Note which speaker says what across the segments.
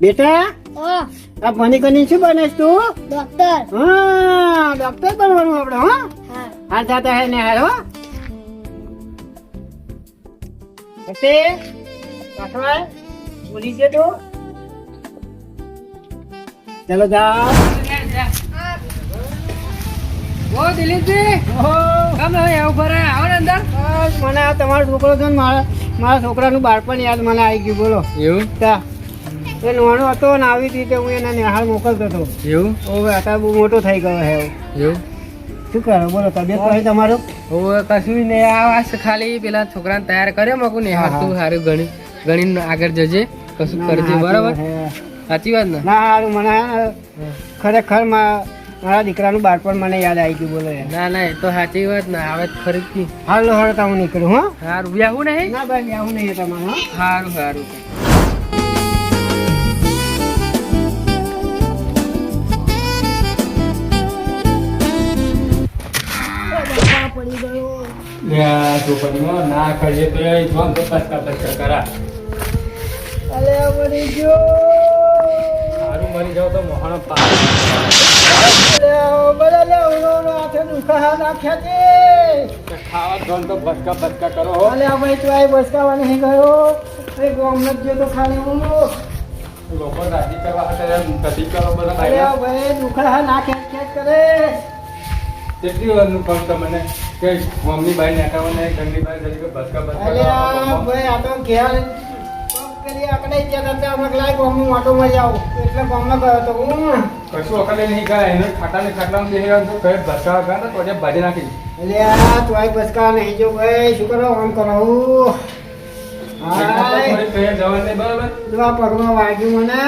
Speaker 1: બેટા આ ભણી કરીને શું બનેશ તું?
Speaker 2: ડોક્ટર.
Speaker 1: હા ડોક્ટર બનવાનું આપણે.
Speaker 2: હા.
Speaker 1: હા જાતા હે ને હાર હો બસે કાઠવા બોલી છે તું. ચલો જાઓ.
Speaker 3: ઓ દિલીપજી કેમ હવે ઉભા રહ્યા આવો ને અંદર.
Speaker 1: બસ મને આ તમારો છોકરો છે ને મારા છોકરાનું બાળપણ યાદ મને આવી ગયું. બોલો
Speaker 3: એવું
Speaker 1: તા એ નાનો હતો ને આવી રીતે હું એને નિહાળ મોકલતો હતો.
Speaker 3: એવું
Speaker 1: હવે અત્યારે બહુ મોટો થઈ ગયો હે.
Speaker 3: એવું
Speaker 1: શું કરો બોલો તબિયત પાણી તમારું?
Speaker 3: હવે કશું નહીં આ ખાલી પેલા છોકરાને તૈયાર કર્યો મકું ને
Speaker 1: હા,
Speaker 3: તું સારું ગણી આગળ જજે કશું કરજે બરાબર સાચી વાત ને.
Speaker 1: ના સારું મને હે ને ખરેખર મારા દીકરાનું બાળપણ મને યાદ આવી ગયું. બોલો યાર.
Speaker 3: ના ના એ તો સાચી વાત ને આવે ખરી
Speaker 1: હાલો હળતા હું નીકળું. હા
Speaker 3: સારું વ્યાહું નહીં.
Speaker 1: ના ભાઈ આવું નહીં તમારે. હા
Speaker 3: સારું સારું
Speaker 2: પડી ગયો.
Speaker 3: ના કરીએ તો કરા
Speaker 1: અલે મરી ગયો.
Speaker 3: સારું મરી જાવ તો મોહણ
Speaker 1: અલે બધા લે ઉનો હાથે દુખા નાખ્યા છે.
Speaker 3: ખાવા જોન તો બસકા કરો
Speaker 1: અલે આ ભાઈ તું આ બસકાવા નહીં ગયો. એ ગોમ જ જો તો ખાલી હું.
Speaker 3: લોકો રાજી કરવા કદી કરો બધા
Speaker 1: અલે આ ભાઈ દુખા ના ખેંચ કરે.
Speaker 3: કેટલી વારનું કામ તમને કે મમ્મી બાઈ ને હટાવવાને ઘરની બહાર જઈ બસકા
Speaker 1: અલે આ ભાઈ આ તો ઘેર કરી આકડાઈ ગયા હતા અમે લાઈ ગોમનો માટો મરી આવું એટલે ગોમનો ગયો તો હું.
Speaker 3: કશું વખતે નહીં ગયા એને ખાટા ને ખાટલા બેસી રહ્યો તો કઈ બસકા ગયા તો પછી ભાજી નાખી.
Speaker 1: અલે આ તું આ બસકા નહીં જો ભાઈ શું કરો આમ કરો.
Speaker 3: થોડી જવાનું નહીં બરાબર.
Speaker 1: આ પગમાં વાગ્યું મને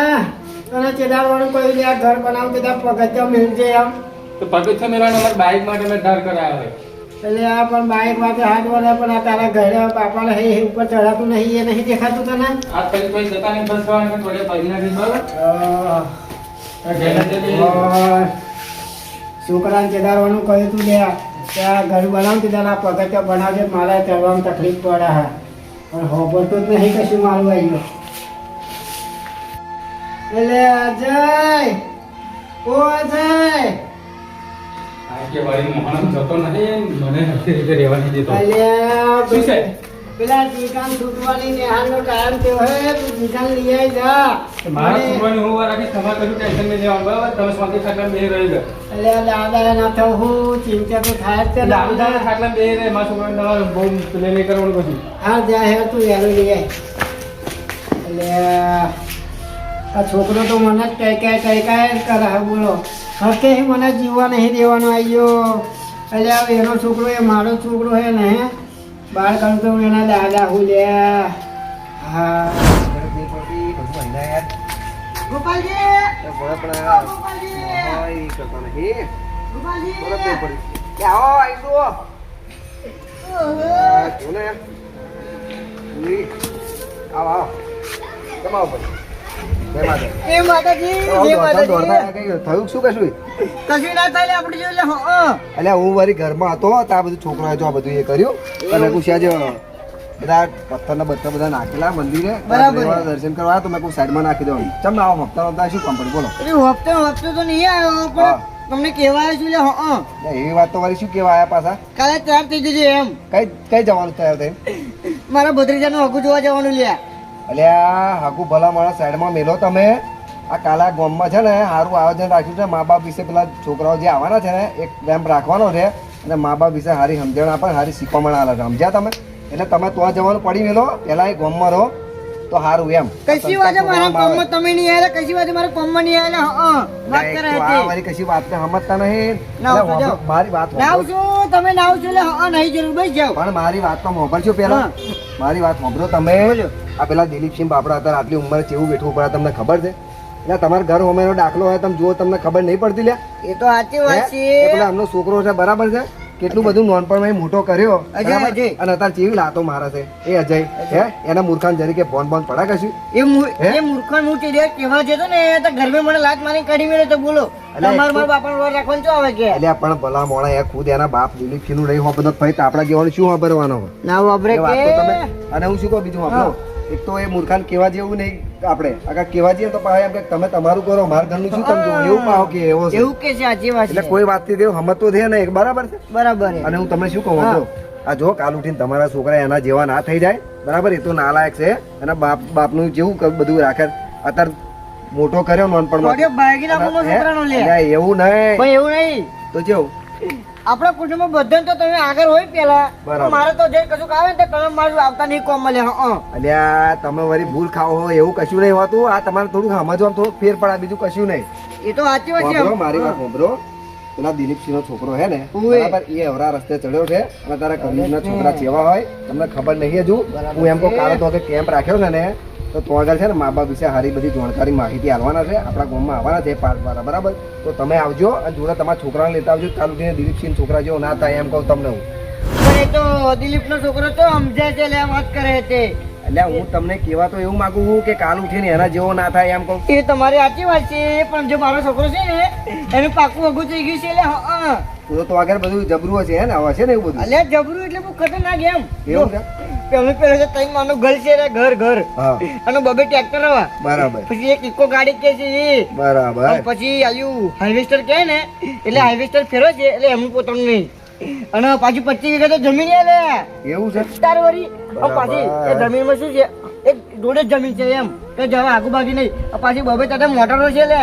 Speaker 1: અને ચેડાવવાનું કોઈ લે ઘર બનાવું તો પગ જ મિલજે એમ.
Speaker 3: તો પગથિયા મેળવાનો અમારે બાઇક માટે મેં ધાર કરાયો હોય.
Speaker 1: એટલે આ પણ બાઈક માટે હાથ વળે પણ આ તારા ઘરે બાપાને હે ઉપર ચડાતું નહીં એ નહીં દેખાતું તને.
Speaker 3: આ પછી કોઈ જતા નહીં બસ કરવાનું કે થોડી ભાજી નાખી બરાબર.
Speaker 1: છોકરાને ચેડાવવાનું કહ્યું તું લે ત્યાં ઘર બનાવતી તારા પગથિયા બનાવજે મારે ચડવામાં તકલીફ પડે હા પણ હોબરતું જ નહીં કશું મારું આવી ગયો. એટલે અજય ઓ અજય
Speaker 3: આ કે વાળી મોહન જતો નહીં મને નથી રીતે રહેવા નહીં દેતો.
Speaker 1: અલ્યા
Speaker 3: શું છે?
Speaker 1: પેલા જીકાન છૂટવાની નિહાળનો ટાઈમ થયો હે તું જીકાન લઈ આવી જા.
Speaker 3: મારા છોકરાને હું વાર રાખી તમારે કશું ટેન્શન નહીં લેવાનું બરાબર. તમે શાંતિ ખાટલા બેસી રહી ગયા.
Speaker 1: અલ્યા દાદા ના થવું હું ચિંતા તો થાય જ છે
Speaker 3: દાદા ખાટલા બેસી રહે મારા છોકરાને તમારે બહુ પેલે નહીં કરવાનું પછી.
Speaker 1: હા જા હે તું યાર લઈ આવી. અલ્યા આ છોકરો તો મને જ કઈ જ કરે હે બોલો. હકે મને જીવવા નહીં દેવાનો આવ્યો. અલ્યા એનો છોકરો એ મારો છોકરો હે ને બાળ કરતો એના દાદા હું લે. હા ગોપાલજી એ માતાજી
Speaker 4: થયું શું કશું
Speaker 1: કશું ના થાય આપણે જોઈ લે.
Speaker 4: અલ્યા હું મારી ઘરમાં હતો તો આ બધું છોકરાએ જો આ બધું એ કર્યું અને પૂછ્યા જે બધા પથ્થરના બધા નાખેલા મંદિરે
Speaker 1: બરાબર.
Speaker 4: દર્શન કરવા તો મેં કોઈ સાઈડમાં નાખી દઉં. ચમ આવો હપ્તા શું કામ પડે બોલો.
Speaker 1: હપ્તો તો નહીં આવ્યો પણ તમને કહેવાય છું લે.
Speaker 4: એવી વાત તો મારી શું કેવા આયા પાછા
Speaker 1: કાલે તૈયાર થઈ જજો એમ.
Speaker 4: કઈ જવાનું થયું તેમ
Speaker 1: મારા ભત્રીજાનું હગું જોવા જવાનું લ્યા.
Speaker 4: અલ્યા હાકુ ભલા મારા સાઈડમાં મેલો તમે. આ કાલા ગામમાં છે ને સારું આયોજન રાખ્યું છે. મા બાપ વિશે પેલા છોકરાઓ જે આવવાના છે ને એક કેમ્પ રાખવાનો છે અને મા બાપ વિશે સારી સમજણ આપે સારી શીખવામણ આલે. સમજ્યા તમે? એટલે તમે ત્યાં જવાનું પડી મેલો પેલા એ ગામમાં રહો તો સારું એમ.
Speaker 1: કશી વાત મારા કોમમાં તમે નહીં આવેલા કશી વાત મારા કોમમાં નહીં આવેલા. વાત કરે
Speaker 4: મારી કશી વાતને સમજતા નહીં. મારી વાત
Speaker 1: નાવ છું તમે નાવ છો એટલે નહીં જરૂર બસ જાઓ.
Speaker 4: પણ મારી વાત તો મોકલજો પેલા. મારી વાત સાંભળો તમે. આ પેલા દિલીપસિંહ બાપડા હતા આટલી ઉંમરે કેવું બેઠવું પડે તમને ખબર છે? એટલે તમારા ઘર હોમેનો દાખલો હોય તમે જુઓ તમને ખબર નહીં પડતી લ્યા.
Speaker 1: એ તો સાચી વાત છે.
Speaker 4: પેલા આમનો છોકરો છે બરાબર છે કેટલું બધું નોનપણમાં મોટો કર્યો
Speaker 1: અજય
Speaker 4: અને અત્યારે કેવી લાતો મારે છે એ અજય હે એના મૂર્ખાન જરીકે ફોન બોન પડા કશું
Speaker 1: એ મૂર્ખાન હું ચીડિયા કેવા જતો ને તો ઘરમાં મને લાત મારી કાઢી મેળે તો બોલો મારા બાપાનો વાર રાખવાનું શું આવે કે
Speaker 4: એટલે પણ ભલા મોણા એ ખુદ એના બાપ દિલીપસિંહ નું રહી હોપત ભાઈ આપડા જેવાનું શું વાપરવાનો
Speaker 1: ના વાપરે કે
Speaker 4: અને હું શું કહું બીજું વાપરો એક તો એ મૂર્ખાને કહેવા જેવું નહીં આપણે આગળ કહેવા જઈએ તો પાછા એમ કે તમે તમારું કરો મારા ઘરનું શું તમે જોવો એવું પાહો કે એવો છે
Speaker 1: એવું કે છે સાચી વાત
Speaker 4: એટલે
Speaker 1: છે
Speaker 4: કોઈ વાતથી દેવ હમત તો છે ને એક બરાબર છે
Speaker 1: બરાબર છે.
Speaker 4: અને હું તમને શું કહું
Speaker 1: હા.
Speaker 4: જો આ જો કાલ ઉઠીને તમારા છોકરા એના જેવા ના થઈ જાય બરાબર એ તો નાલાયક છે અને બાપનું જેવું બધું રાખે અત્યારે મોટો કર્યો નાનપણમાં
Speaker 1: મોઢે ભાગી નાખો મારા છોકરાનો લે.
Speaker 4: અલ્યા, એવું નહીં
Speaker 1: પણ એવું નહીં
Speaker 4: તો જેવું
Speaker 1: આપણા કુટુંબમાં બધાને તો તમે આગળ હોય પેલા
Speaker 4: બરાબર.
Speaker 1: મારે તો જે કશું આવે ને તે તમે મારું આવતા નહીં કોમ મળે
Speaker 4: અલ્યા તમે વળી ભૂલ ખાઓ હો એવું કશું નહીં હોતું આ તમારે થોડુંક સમજવામાં થોડુંક ફેર પડે બીજું કશું નહીં
Speaker 1: એ તો સાચી વાત છે.
Speaker 4: સાંભળો, મારી વાત સાંભળો. પેલા દિલીપસિંહ નો છોકરો હે ને
Speaker 1: ઉવે.
Speaker 4: બરાબર એ અવરા રસ્તે ચડ્યો છે અને તારા કબીરના છોકરા ચેવા હોય તમને ખબર નહીં હજુ હું એમ કહું કાલે તો કે કેમ્પ રાખ્યો છે ને તો તો આગળ છે ને મા બાપ વિશે સારી બધી જાણકારી માહિતી આપવાના છે આપણા ગામમાં આવવાના છે પાસ વાળા બરાબર તો તમે આવજો અને જોડે તમારા છોકરાને લેતા આવજો કાલ ઉઠીને દિલીપસિંહ છોકરા જેવો ના થાય એમ કહું તમને હું
Speaker 1: પણ એ તો દિલીપ નો છોકરો તો સમજે છે એટલે વાત કરે છે.
Speaker 4: એટલે હું તમને કહેવા તો એવું માંગુ છું કે કાલ ઉઠીને એના જેવો ના થાય એમ કહું
Speaker 1: એ તમારી સાચી વાત છે પણ જો મારો છોકરો છે ને એનું પાકું અઘું થઈ ગયું છે એટલે
Speaker 4: તો આગળ બધું જબરું છે ને હવે છે ને એવું બધું
Speaker 1: અલ્યા જબરું એટલે બહુ ખતરનાક એમ
Speaker 4: એવું છે
Speaker 1: પેલું પેલું છે ત્રણ માનું ઘર છે રે, ઘર
Speaker 4: હા
Speaker 1: અને બબે ટ્રેક્ટર હવા
Speaker 4: બરાબર
Speaker 1: પછી એક ઇકો ગાડી કે છે એ
Speaker 4: બરાબર
Speaker 1: અને પછી આયુ હાર્વેસ્ટર કહે ને એટલે હાર્વેસ્ટર ફેરવે છે એટલે એમનું પોતાનું નહીં અને પાછું 25 વીઘા તો જમીન છે લે
Speaker 4: એવું છે
Speaker 1: તાર વળી અને પાછી એ જમીનમાં શું છે એક જોડે જ જમીન છે એમ કે જવા આગુબાગી નહીં અને પાછી બબે તારે મોટરો છે લે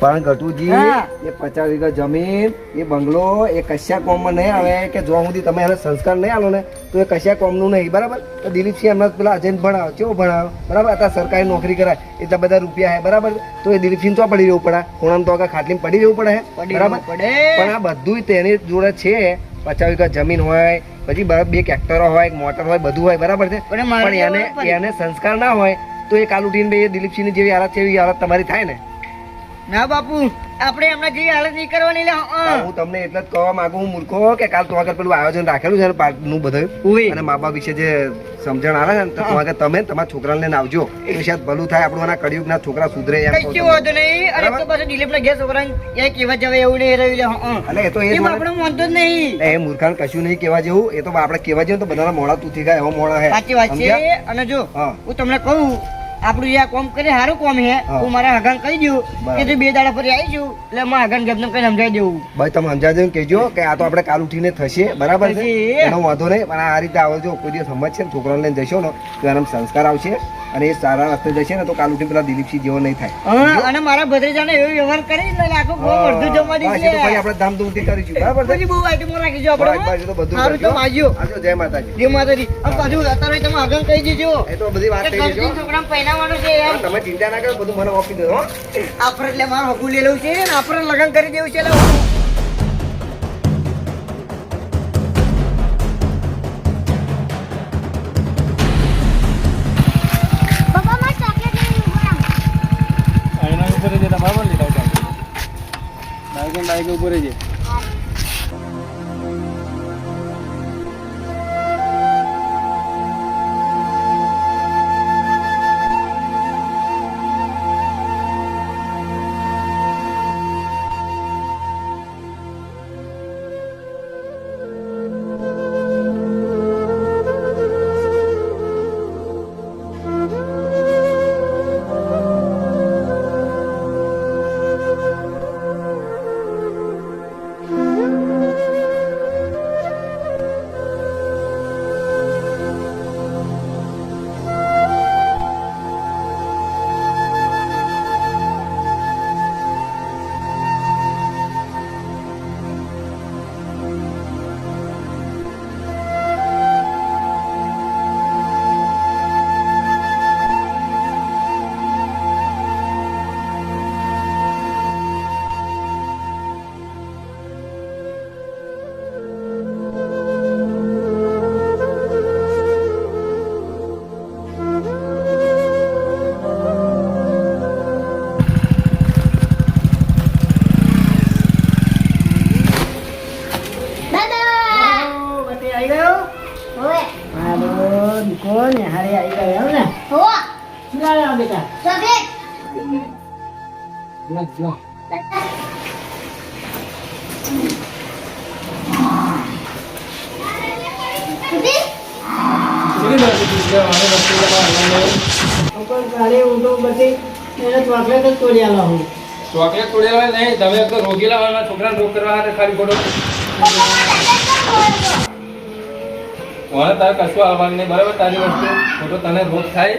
Speaker 4: પણ ગટુજી
Speaker 1: હા.
Speaker 4: એ 50 વીઘા જમીન એ બંગલો એ કશા કોમમાં નહીં આવે કે જો સુધી તમે એને સંસ્કાર નહીં આલો ને તો એ કશા કોમનું નહીં બરાબર તો દિલીપસિંહ એમના પેલા અજયને ભણાવો કેવો ભણાવો બરાબર અત્યારે સરકારી નોકરી કરાય એટલા બધા રૂપિયા હે બરાબર તો એ દિલીપસિંહ તો પડી રહેવું પડે ખૂણામાં તો આગળ ખાટલીમાં પડી રહેવું પડે હે
Speaker 1: પડી
Speaker 4: બરાબર
Speaker 1: રહેવું પડે.
Speaker 4: પણ આ બધું તેની જોડે છે 50 વીઘા જમીન હોય પછી બરાબર 2 ટ્રેક્ટરો હોય એક મોટર હોય બધું હોય બરાબર છે
Speaker 1: પણ મારે
Speaker 4: પણ
Speaker 1: એવું પડે.
Speaker 4: એને સંસ્કાર ના હોય તો એ કાલ ઉઠીને બે દિલીપસિંહની જેવી હાલત છે એવી હાલત તમારી થાય ને
Speaker 1: ના બાપુ આપણે એમના જેવી હાલત નહીં કરવાની લે
Speaker 4: હું તમને એટલે જ કહેવા માંગુ હું મૂર્ખો કે કાલ તો આગળ પેલું આયોજન રાખેલું છે ને પાર્કનું બધું
Speaker 1: ઉવે.
Speaker 4: અને મા બાપ વિશે જે સમજણ આવે છે ને તો તો આગળ તમે તમારા છોકરાને લઈને આવજો તો શાયદ ભલું થાય આપણું આના કળિયુગના છોકરા સુધરે એમ કહું
Speaker 1: કઈ
Speaker 4: તમને.
Speaker 1: વાંધો નહીં અને
Speaker 4: બરાબર?
Speaker 1: તો પાછું દિલીપના ઘેર છોકરાને ક્યાંય કહેવા જવાય એવું નહીં રહ્યું લે
Speaker 4: એટલે એ તો એ જ
Speaker 1: એમ
Speaker 4: મને-
Speaker 1: આપણે માનતો જ નહીં
Speaker 4: એ મૂર્ખાને કશું નહીં કહેવા જેવું એ તો આપણે કહેવા જેવું તો બધાના મોડા તૂટી ગયા એવો મોડા હે
Speaker 1: સાચી વાત છે
Speaker 4: સમજ્યા?
Speaker 1: અને જો
Speaker 4: હા.
Speaker 1: હું તમને કહું આપણું જે આ કોમ કરે સારું કોમ હે
Speaker 4: હા.
Speaker 1: હું મારા હગાન કહી દઉં
Speaker 4: બરાબર.
Speaker 1: કે તું 2 દાડા ફરી આવી છું એટલે મારા હગાન ગેમને કઈ સમજાવી દેવું
Speaker 4: ભાઈ તમે સમજાવજો ને કહેજો કે આ તો આપણે કાલ ઉઠીને થશે બરાબર છે
Speaker 1: થશે.
Speaker 4: એનો વાંધો નહીં પણ આ રીતે આવજો કોઈ દિવસ સમજશે ને છોકરાને લઈને જશો ને તો એના સંસ્કાર આવશે અને એ સારા રસ્તે જશે ને તો કાલ ઉઠીને પેલા દિલીપસિંહ જેવો નહીં થાય
Speaker 1: હા, અને મારા ભત્રીજાને એવો વ્યવહાર કરી ને એટલે આખું ગોમ અડધું જમવા
Speaker 4: બસ, એ તો
Speaker 1: દીધું
Speaker 4: ભાઈ આપણે ધામધૂમથી કરીશું બરાબર છે
Speaker 1: પછી બહુ આઈટમો રાખીશું
Speaker 4: બસ, બસ,
Speaker 1: આપણે
Speaker 4: એ તો બધું
Speaker 1: સારું
Speaker 4: કરજો.
Speaker 1: તો આવજો
Speaker 4: આવજો, જય માતાજી
Speaker 1: જે માતાજી અને પાછું અત્યારે તમે હગાન કહી દેજો
Speaker 4: એ તો બધી વાત
Speaker 1: કે
Speaker 4: થઈ ગઈ
Speaker 1: ગમતી છોકરાને પહેરાવવાનું છે એમ
Speaker 4: તમે ચિંતા ના કરો બધું મને આપી દો હો.
Speaker 1: આપણે એટલે મારું હગું લેલું છે ને આપણે લગ્ન કરી દેવું છે એટલે હું
Speaker 2: પપ્પા મારે ચોકલેટ લઈને ઉભો રહો.
Speaker 3: એના ઉપર જ જતા બરાબર લીધા બાઈક ઉપર જ
Speaker 2: દાદા
Speaker 1: વચ્ચે આવી ગયો
Speaker 2: ઓએ
Speaker 1: હાલો દીકો ને હારે આવી ગયો એમ ને
Speaker 2: હો
Speaker 1: શું લાવ્યા બેટા
Speaker 2: ચોકલેટ
Speaker 3: કેટલી વાર કીધું કે આને રસ્તે જવા
Speaker 1: ઉપર કાલે હું તો બધી એને ચોકલેટ જ તોડી આલો હું.
Speaker 3: ચોકલેટ તોડેલા નહીં, તમે એક તો રોગીલા વાળા છોકરાને રોગ કરવા હાથે ખાલી ખોટો મને તારે કશું આવવાનું નહીં, બરાબર? તારી વસ્તુ ખોટો તને રોગ થાય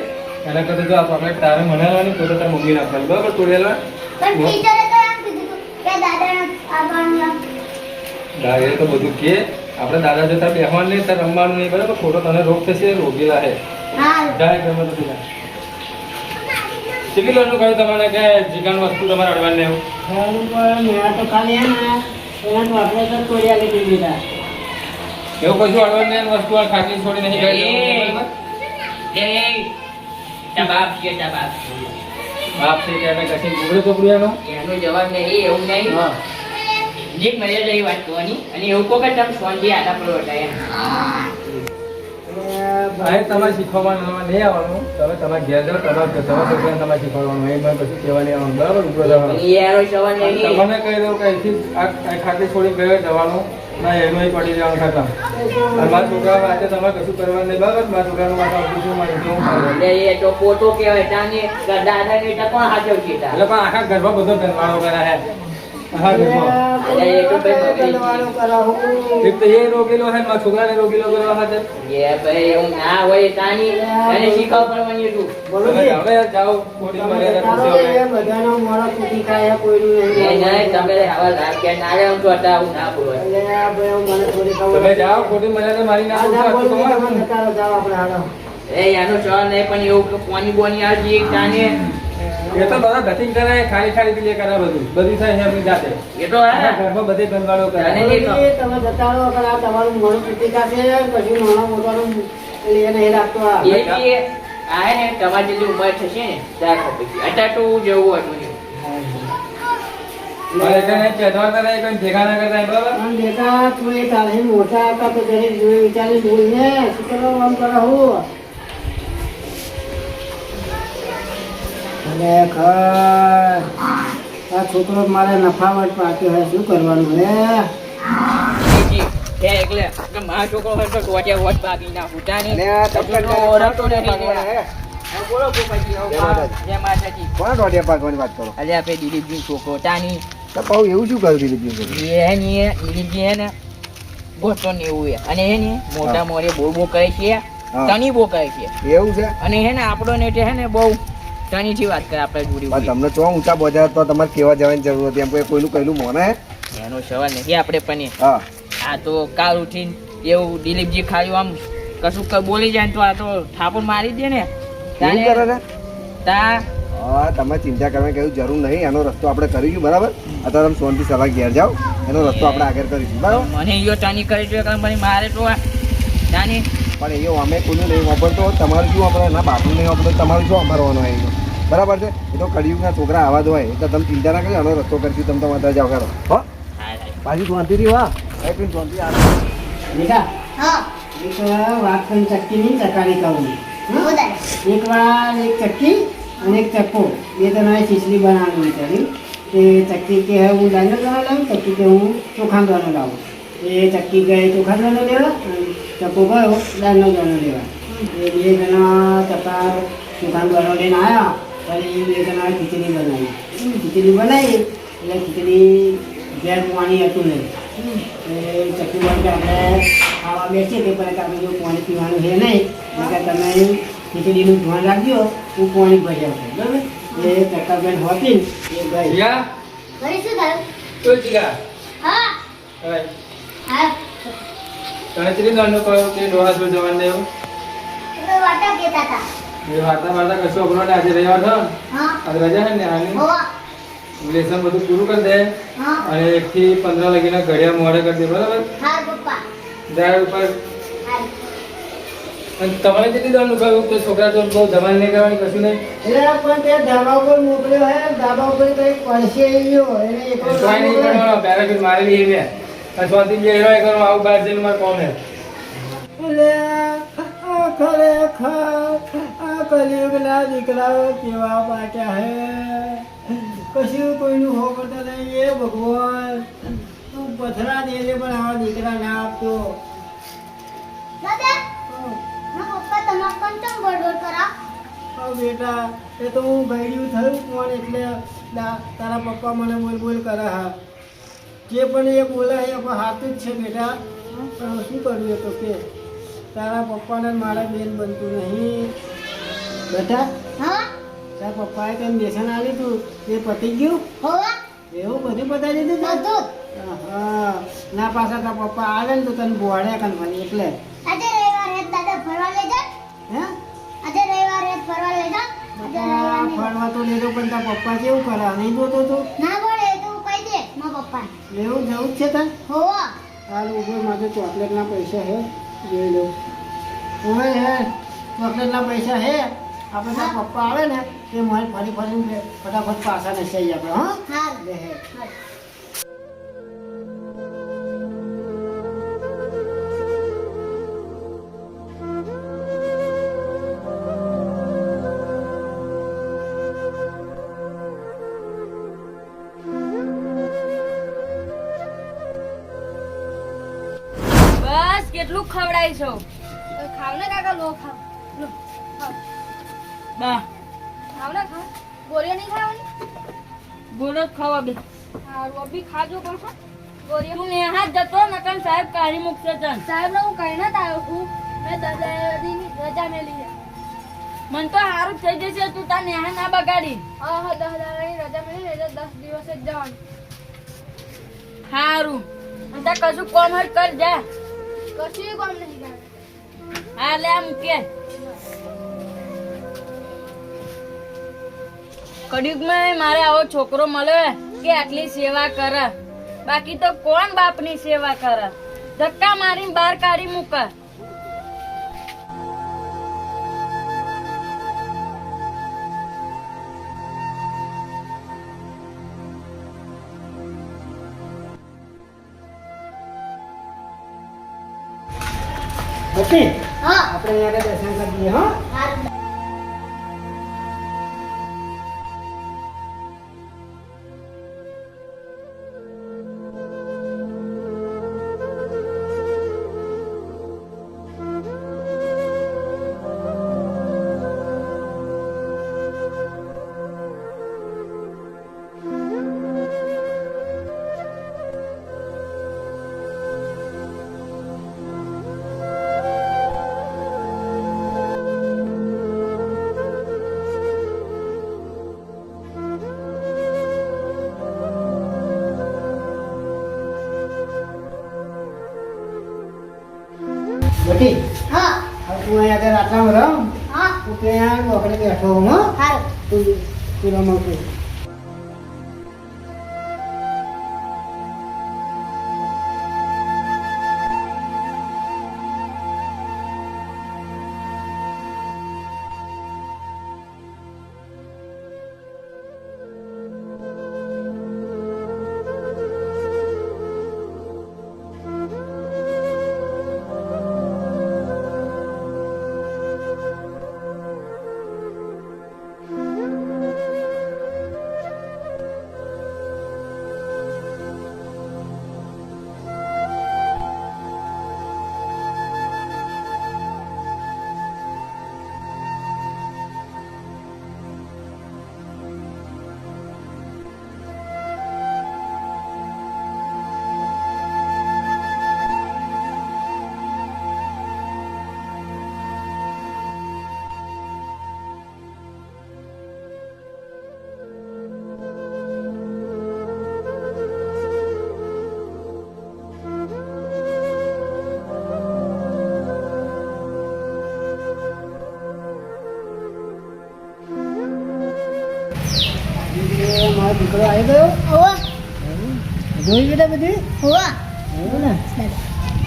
Speaker 3: એના કરતા જો આ ચોકલેટ તારે મનાવવાની, ખોટો તારે મૂકી નાખવાની, બરાબર? તોડેલા
Speaker 2: પણ ટીચરે તો એમ કીધું હતું કે દાદાને આવવાનું એમ.
Speaker 3: એ તો બધું કે આપણે દાદા જતા બેસવાનું નહીં, તારે રમવાનું નહીં, બરાબર? ખોટો તને રોગ થશે, રોગીલા હે.
Speaker 2: હા
Speaker 3: જાય ગમે તો તું જાય. કેટલી લોનનું કહ્યું તમારે કે જીગાનું વસ્તુ તમારે અડવાનું નહીં?
Speaker 1: સારું પણ મેં તો ખાલી હે ને એના ચોકલેટ જ તોડી આલી દીધા.
Speaker 3: એવું કશું અડવાનું નહીં, વસ્તુ આ ખાટલી છોડી નહીં ગઈ.
Speaker 5: બાપ છે બાપ
Speaker 3: બાપ છે કે એને કશી ગુગળું ચોપડું એનું?
Speaker 5: એનો જવાબ નહીં, એવું નહીં.
Speaker 3: હા.
Speaker 5: જે મર્યાદા એ વાત કરવાની અને એવું કહો કે તમે સ્વાંજી આટા પર હતા એમ.
Speaker 3: આ તમારે શીખવવાનું નહીં આવવાનું, તમે તમારે ઘેર જાઓ, તમારે છોકરાને તમારે શીખવાડવાનું, એ મને કશું કહેવા નહીં આવવાનું, બરાબર? ઉપર જવાનું.
Speaker 5: એ એનો સવાલ નહીં.
Speaker 3: તમને કહી દઉં કે અહીંથી આ ખાટલી છોડી ગયો જવાનું ના, એનું અહીં પડી જવાનું ખાતા. અને મારા છોકરા માટે તમારે કશું કરવાનું નહીં, બરાબર? મારા છોકરાનું માટે આપું છું, મારે શું કરવાનું.
Speaker 5: એટલે એ તો પોતો કહેવાય તાને દાદા ને કોણ હાચવશે તા?
Speaker 3: એટલે પણ આખા ઘરમાં બધો ગંદવાળો કરે હે. આખા ઘરમાં.
Speaker 1: ગંદવાળો કરાવું.
Speaker 3: એક તો એ રોગેલો હે, મારા છોકરાને રોગેલો કરવા ખાતે.
Speaker 5: એ ભાઈ એવું ના હોય તાની એને શીખવ પડવાની હતું.
Speaker 1: બોલો
Speaker 3: હવે
Speaker 1: જી.
Speaker 3: હવે જાઓ, ખોટી મર્યાદા
Speaker 1: તારો
Speaker 3: પૂછો હવે.
Speaker 1: એ બધાનો મોળો તૂટી ખાય કોઈનું
Speaker 5: એ
Speaker 1: નહીં.
Speaker 5: નહીં તમે આવા રાખ્યા ના આમ તો હતા આવું ના બોલવાય.
Speaker 1: એટલે આ ભાઈ મને થોડી ખબર
Speaker 3: તમે જાઓ, ખોટી મર્યાદા મારી
Speaker 1: આ ના
Speaker 3: નાખો.
Speaker 1: બોલવું તમે જતા રહો, જાઓ આપણે હાલો.
Speaker 5: એ એનો સવાલ નહીં પણ એવું કે પોની બોની આવજી તાને
Speaker 3: એ તો બધા ધતિંગ કરે, ખાલી ખાલી પીલે કરે, બધું થાય છે એમની જાતે.
Speaker 5: એ તો
Speaker 3: આખા
Speaker 5: હા
Speaker 3: ઘરમાં બધે ગંદવાળો કરે.
Speaker 5: અને
Speaker 1: બોલો જી, તમે જતા રહો પણ આ તમારું મોડું તૂટી ખાશે પછી નાનો મોટાનું એટલે એ નહીં રાખતો આ.
Speaker 5: એ જે આ ને તમારી જેટલી ઉંમર થશે ને ત્યાં ખબર અત્યારે તો જેવું હતું ને
Speaker 3: મારે એટલે નહીં કહેતા નહીં, કોઈ ભેગા ના કરતા, બરાબર?
Speaker 1: આમ બેટા તું એ તારે મોટા હતા તો જરીક જોઈ વિચારી બોલ ને શું કરો આમ કરો હું ખરેખર આ છોકરો મારે નફાવટ પાક્યો હોય શું કરવાનું હે
Speaker 5: એટલે કે મારો છોકરો હોય તો ટોટિયા વોટ બાકી નાખું ત્યાં
Speaker 4: અને આ ટપકન
Speaker 5: ઓળખતો નથી
Speaker 4: પાકવાના હે.
Speaker 5: બોલો ગોપાજી
Speaker 4: જય માતાજી.
Speaker 5: જય માતાજી
Speaker 4: કોના ટોટિયા પાકવાની વાત કરો?
Speaker 5: અરે આપણે દિલીપજી છોકરો તાની
Speaker 4: તો કહું એવું શું કર્યું દિલીપજી?
Speaker 5: એની દિલીપજી હે ને ગોતો ને એવું હે અને હે ને મોટા મોરે બહુ બહુ કરે છે
Speaker 4: હા.
Speaker 5: તની બહુ કરે છે
Speaker 4: એવું છે?
Speaker 5: અને હે ને આપણો ને હે ને બહુ તનીથી વાત કરે આપણે જોડી
Speaker 4: પણ તમને ચો ઊંચા બજાર તો તમારે કેવા જવાની જરૂર હતી? એમ કોઈ કોઈનું કહેલું મોને હે?
Speaker 5: એનો સવાલ નથી આપણે પણ
Speaker 4: હા.
Speaker 5: આ તો કાલ ઉઠીને એવું દિલીપજી ખાલી આમ કશું બોલી જાય ને તો આ તો થાપણ મારી દે ને
Speaker 4: એવું કરે છે?
Speaker 5: તા
Speaker 4: હા, તમે ચિંતા કરવાની કઈ જરૂર નહીં. એનો રસ્તો આપણે કરીશું, બરાબર? અત્યારે તમે સોનથી સવાર ઘેર જાઓ, એનો રસ્તો આપણે આગળ કરીશું, બરાબર?
Speaker 5: મને ઈયો તાની કરી છે કારણ મને મારે તો આ તાની
Speaker 4: પણ એ અમે કોઈનું નહીં વાપરતો, તમારું શું વાપરો? ના બાપનું નહીં વાપરતો, તમારું શું વાપરવાનું હોય એનો? બરાબર છે? એ તો કળિયુગના છોકરા આવા જ હોય, એટલે તમે ચિંતા ના કરજો. એનો રસ્તો કરીશું, તમે તમારે જાઓ કરો. હો, પાછી શાંતિથી વાહ. કંઈ શાંતિ આવે.
Speaker 1: બેટા
Speaker 2: હા
Speaker 1: એક વાત કરી ચક્કીની ચકારી કહું
Speaker 2: બોલાય.
Speaker 1: એક વાર એક ચક્કી અને એક ચક્કો બે તમારે ખીચડી બનાવવાની વિચારી તે ચક્કી કે હું દાળનો દવાનો લાવું, ચક્કી કે હું ચોખાનો દવાનો લાવું. એ ચક્કી ગઈ ચોખાનો દવાનો લેવા અને ચક્કો ગયો દાળનો દવાનો લેવા. એ બે જણા ચક્કા ચોખાનો દવાનો લઈને આવ્યા અને એ બે જણા ખીચડી બનાવી. ખીચડી બનાવી એટલે ખીચડી ઘેર પાણી હતું નહીં. એ ચક્કી બંધ કે આપણે ખાવા બેસીએ તે પહેલાં કે આપણે જો પાણી પીવાનું છે નહીં એટલે તમે ખીચડીનું ધ્યાન રાખજો, હું પાણી ભરી આવશે બરાબર. એ ચક્કાબેન હોતી ને એ ગઈ.
Speaker 3: જીગા,
Speaker 2: ઘરે શું થયું?
Speaker 3: તો જીગા,
Speaker 2: હા
Speaker 3: હવે
Speaker 2: હા
Speaker 3: તને કેટલી દંડો કહ્યું કે ડોહા જોડે જવાનું નહીં એવું?
Speaker 2: તમે વાટા કહેતા હતા.
Speaker 3: એ વાર્તા કશું અઘરો ને આજે રવિવાર થયો ને,
Speaker 2: હા
Speaker 3: આજે રજા છે ને હાલની.
Speaker 2: હોવા
Speaker 3: લેસન બધું પૂરું કરી દે
Speaker 2: હા
Speaker 3: અને 1 થી 15 લગીને ઘડિયા મોડે કરી દે, બરાબર?
Speaker 2: હા પપ્પા
Speaker 3: જાય ઉપર.
Speaker 2: હા
Speaker 3: અને તમારે કેટલી દંડનું કહ્યું કે છોકરા તો બહુ ધમાલ નહીં કરવાની, કશું નહીં?
Speaker 1: એટલે પણ તે ધાબા ઉપર મોકલ્યો હે, ધાબા ઉપર કંઈ પડશે ગયો એને એકલો
Speaker 3: ટ્રાય નહીં
Speaker 1: મોકલ્યો.
Speaker 3: કરવાનો, પેરાશૂટ મારેલી એ મેં. અને સ્વાતિ જે હેરો એ કરો, આવું બહાર જઈને મારે કોમ હે.
Speaker 1: એટલે આ ખરેખર આ કલિયુગના દીકરાઓ કેવા પાક્યા હે, કશું કોઈનું હોકરતા નહીં. એ ભગવાન તું પથરા દેજે પણ આવા દીકરા ના આપતો.
Speaker 2: દાદા ના પપ્પા તમારે કંચમ ગડબડ કરા
Speaker 1: બેટા એ તો હું ગયડ્યું થયું પણ એટલે તારા પપ્પા મને બોલ બોલ કરે હા જે પણ એ બોલે એ પણ હાથું જ છે બેટા પણ શું કરવું એ તો કે તારા પપ્પાને મારા બેન બનતું નહીં બેટા
Speaker 2: હા
Speaker 1: તારા પપ્પાએ કંઈ બેસન આવી તું એ પતી ગયું
Speaker 2: હોવા
Speaker 1: એવું બધું બતાવી દીધું
Speaker 2: બધું
Speaker 1: હા ના પાછા તારા પપ્પા આવે ને તો તને બોડે કન ફરી એટલે
Speaker 2: આજે રવિવાર હે દાદા ફરવા લઈ જા
Speaker 1: હે
Speaker 2: આજે રવિવાર હે ફરવા લઈ જા આજે રવિવાર ને
Speaker 1: ફરવા તો લેતો પણ તારા પપ્પા કેવું કરે નહીં જોતો તું
Speaker 2: ના બોલે તો હું કહી દે મારા પપ્પા
Speaker 1: એવું જવું જ છે તને
Speaker 2: હોવા
Speaker 1: હાલ ઉપર મારે ચોકલેટના પૈસા હે જોઈ લો હવે હે ચોકલેટના પૈસા હે આપણે તારા પપ્પા આવે ને તે મારે ફરી ફરીને ફટાફટ પાછા નસાઈ આપણે હા
Speaker 2: હા
Speaker 1: લે હે
Speaker 6: બસ કેટલું ખવડાવીશું
Speaker 2: ખાવ ને કાકા લો ખાવ લો ખાવ
Speaker 6: બા
Speaker 2: ખાવ ને ખાવ ગોળીઓ નહીં ખાવાની
Speaker 6: બોલો જ ખાવા બે
Speaker 2: હા રોબી ખાજો પડશે ગોળીઓ
Speaker 6: તું નેહા જ જતો નકન સાહેબ કાઢી મૂકશે તન
Speaker 2: સાહેબ ને હું કહીને જ આવ્યો છું મેં દાદાની રજા મેલી છે
Speaker 6: મન તો સારું થઈ જશે તું તાર નેહા ના બગાડી
Speaker 2: હા હા 10 દાડાની રજા મેલી એટલે 10 દિવસે જ જવાનું
Speaker 6: સારું અને તાર કશું કોમ હોય કર જા
Speaker 2: કશું કામ નહીં કરે
Speaker 6: હા લે આ મૂકે કડિયુગમાં મારે આવો છોકરો મળ્યો કે આટલી સેવા કરે બાકી તો કોણ બાપની સેવા કરે ધક્કા મારીને બહાર કાઢી મૂકે
Speaker 1: ઓકે
Speaker 2: હા
Speaker 1: આપણે અહીંયા આગળ દર્શન કરી દઈએ હા
Speaker 2: હારું
Speaker 1: બટી
Speaker 2: હા
Speaker 1: હવે તું અહીંયા આગળ આટલામાં રમ
Speaker 2: હા
Speaker 1: તું ત્યાં આપણે બેઠો હું હા
Speaker 2: હારું
Speaker 1: તું રમતું મારો દીકરો આવી ગયો
Speaker 2: હોવા
Speaker 1: જોઈ બેટા બધી
Speaker 2: હોવા
Speaker 1: એવું ને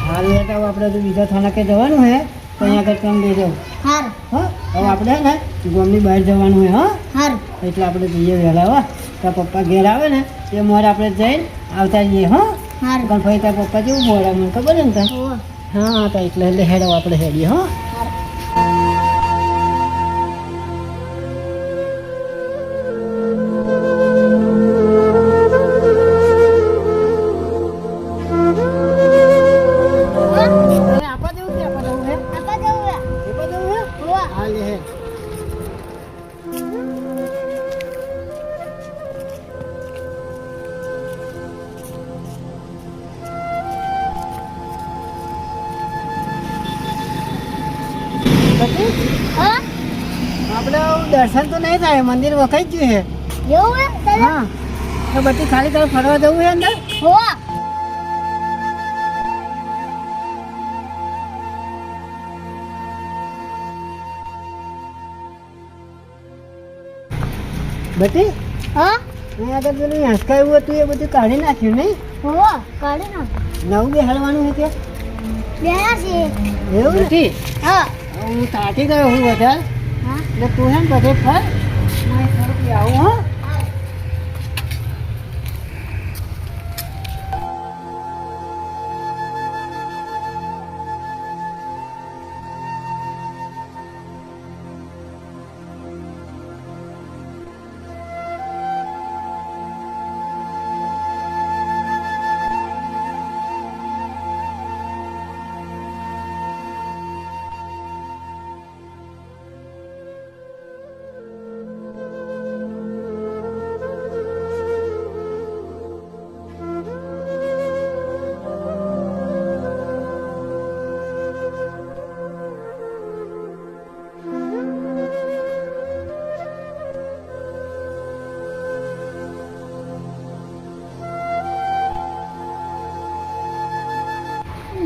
Speaker 1: હાલ બેટા હવે આપણે તો બીજા થાનાકે જવાનું હે તો અહીંયા આગળ તમે લઈ જાઓ
Speaker 2: હારું
Speaker 1: હા હવે આપણે ને ગામની બહાર જવાનું હોય હા
Speaker 2: હારું
Speaker 1: એટલે આપણે જઈએ વહેલા હો તારા પપ્પા ઘેર આવે ને એ મોર આપણે જઈને આવતા જઈએ હા
Speaker 2: હારું
Speaker 1: પણ ભાઈ તારા પપ્પા કેવું બોલા મને ખબર છે ને તને
Speaker 2: હોવા
Speaker 1: હા તો એટલે હેડો આપણે હેડીએ હા હવે આપવા દેવું કે આપવા દેવું હે
Speaker 2: આપા જવું હે
Speaker 1: આપવા દેવું હે
Speaker 2: હોવા
Speaker 1: હા લે હે
Speaker 2: હા
Speaker 1: આપણે દર્શન તો નહીં થાય, મંદિર વખાઈ જ ગયું છે.
Speaker 2: એવું હે ચાલો
Speaker 1: હા તો બધી ખાલી તારે ફરવા જવું છે અંદર?
Speaker 2: હો
Speaker 1: બધી
Speaker 2: હા
Speaker 1: અહીં આગળ પેલું હસકાયું હતું એ બધું કાઢી નાખ્યું નહીં?
Speaker 2: હો કાઢી નાખ
Speaker 1: નવું બેહાડવાનું છે કે
Speaker 2: બેના છે
Speaker 1: એવું નથી?
Speaker 2: હા
Speaker 1: હું થાકી ગયો હું વધારે,
Speaker 2: હા
Speaker 1: એટલે તું હે ને બધે ફર, હું થોડુંક આવું હો.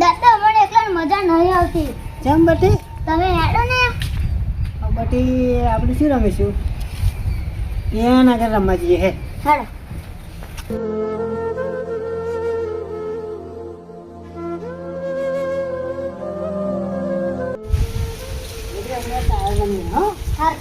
Speaker 2: દાદા મને એકલા મજા નહીં આવતી.
Speaker 1: ચમ બટી?
Speaker 2: તમે હેડો ને.
Speaker 1: બટી આપણે શું રમીશું? ત્યાં આગળ રમવા જઈએ હે.
Speaker 2: હેડો.
Speaker 1: હા
Speaker 2: હાર.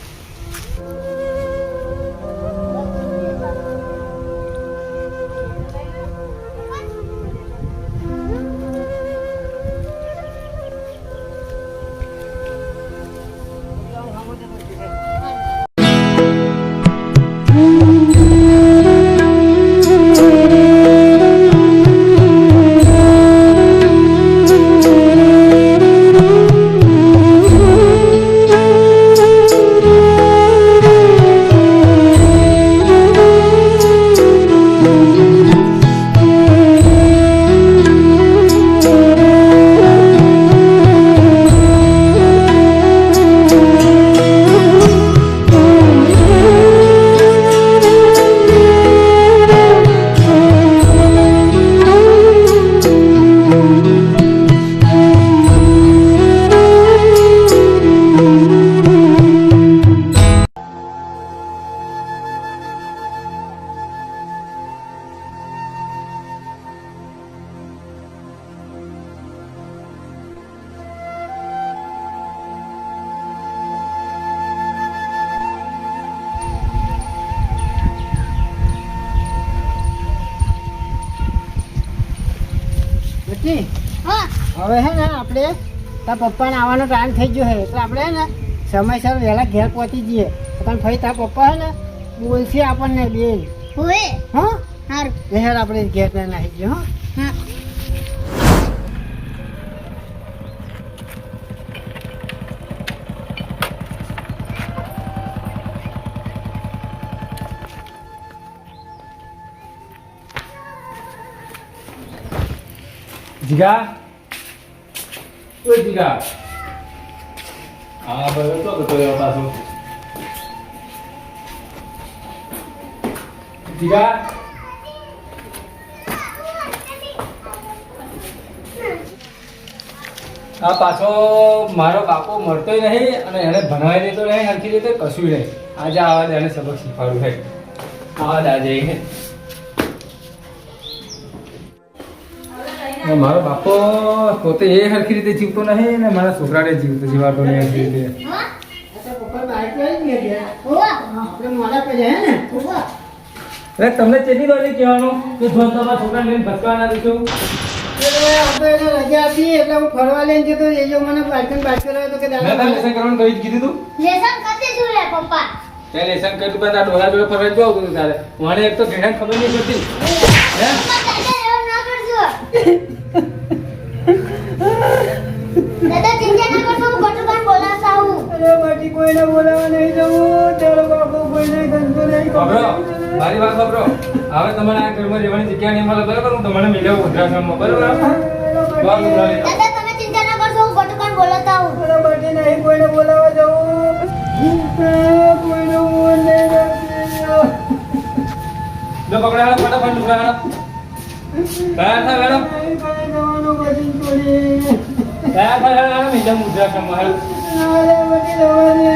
Speaker 1: બટી
Speaker 2: હા
Speaker 1: હવે હે ને આપણે તાર પપ્પાને આવવાનો ટાઈમ થઈ ગયો છે, એટલે આપણે હે ને સમયસર વહેલા ઘેર પહોંચી જઈએ. કારણ ભાઈ તાર પપ્પા હે ને બોલશે આપણને બેન.
Speaker 2: હોએ
Speaker 1: હા
Speaker 2: હાર.
Speaker 1: વહેલા આપણે ઘેર નાખી ગયો. હા
Speaker 2: હા
Speaker 3: જીગા, ઓય જીગા. હા બરાબર, તો જતો રહ્યો પાછો. જીગા, આ પાછો મારો બાપો મળતોય નહીં અને એને ભણાવી દેતો નહીં સરખી રીતે, કશું નહીં. આજે આવા દે, એને સબક શીખવાડું છે. આવા દે આજે. મારો બાપો પોતે એ સરખી રીતે જીવતો નહીં ને મારા છોકરાને જીવાતો નહીં સરખી રીતે.
Speaker 1: તાર પપ્પા બાઈક લઈ જ ગયા.
Speaker 2: હો
Speaker 1: આપણે મોડા પડ્યા હે ને.
Speaker 2: હો
Speaker 3: એટલે તમને ચેતી દોડી કહેવાનું કે જો તમારા છોકરાને લઈને ભટકાવા ના દઈશું.
Speaker 1: એટલે આપણે એને રજા આપી એટલે હું ફરવા લઈને જતો રહેજો. મને બાઈક બાઈક કરાવ્યો તો કે
Speaker 3: મેં તારે
Speaker 1: દાદા
Speaker 3: લેસન કરવાનું કહી જ કીધું તું.
Speaker 2: લેસન કરી દીધું રે પપ્પા.
Speaker 3: તે લેસન કર્યું પણ આ ડોલા જોડે ફરવા જવું હતું તારે. મને એક તો ઘેડાને ખબર નહીં પડતી. હે?
Speaker 2: પપ્પા દાદા એવું ના કરજો. દાદા ચિંતા ના કરશો, હું બટુકાન બોલાવતા આવું.
Speaker 1: અરે બાકી કોઈને બોલાવવા નહીં જવું. તારો બાપો કોઈને ગમતો નહીં.
Speaker 3: સાંભળો, મારી વાત સાંભળો. હવે તમારે આ ઘરમાં રહેવાની જગ્યા નહીં મળે બરાબર, હું તમને મિલાવું વૃદ્ધાશ્રમમાં બરાબર.
Speaker 2: દાદા તમે ચિંતા ના કરશો, હું બટુકાન બોલાવતા આવું.
Speaker 1: અરે બાકી નહીં કોઈને બોલાવવા જવું. કોઈનો ફોન નહીં કરતી.
Speaker 3: જો પકડે હાલો ફટાફટ લુગડા હાલો બહાર થા હાલો
Speaker 1: નહીં કાંઈ જવાનું પછી છોડી.
Speaker 3: બહાર થા હાલો મીજા મુદ્રા કામ હાલો
Speaker 1: નારે પછી જવા દે.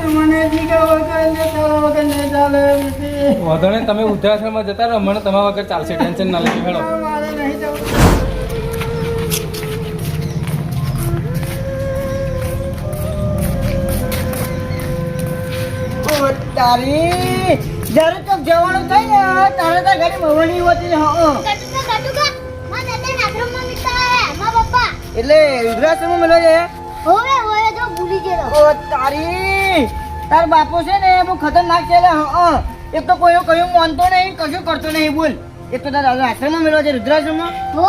Speaker 1: મને જીગા વગર ને તારા વગર નહીં ચાલે પછી.
Speaker 3: વાંધો નહીં તમે વૃદ્ધાશ્રમમાં જતા રહો મને તમારા વગર ચાલશે ટેન્શન ના લેજો હેડો
Speaker 1: મારે નહીં જવું.
Speaker 7: ઓ તારી જ્યારે તો જવાનું થઈ ને તારે તો ઘરે મવણી હોતી ને
Speaker 2: કાટુકા માં દાદા આશ્રમમાં મિલતા હે માં પપ્પા
Speaker 7: એટલે રુદ્રાશ્રમમાં મળે છે
Speaker 2: હોવે હોવે જો ભૂલી ગયો
Speaker 7: ઓ તારી તાર બાપો છે ને બહુ ખતરનાક છે લે એક તો કોઈ કયું માનતો નહીં કશું કરતો નહીં બોલ એક તો તારા આશ્રમમાં મળ્યો છે રુદ્રાશ્રમમાં
Speaker 2: હો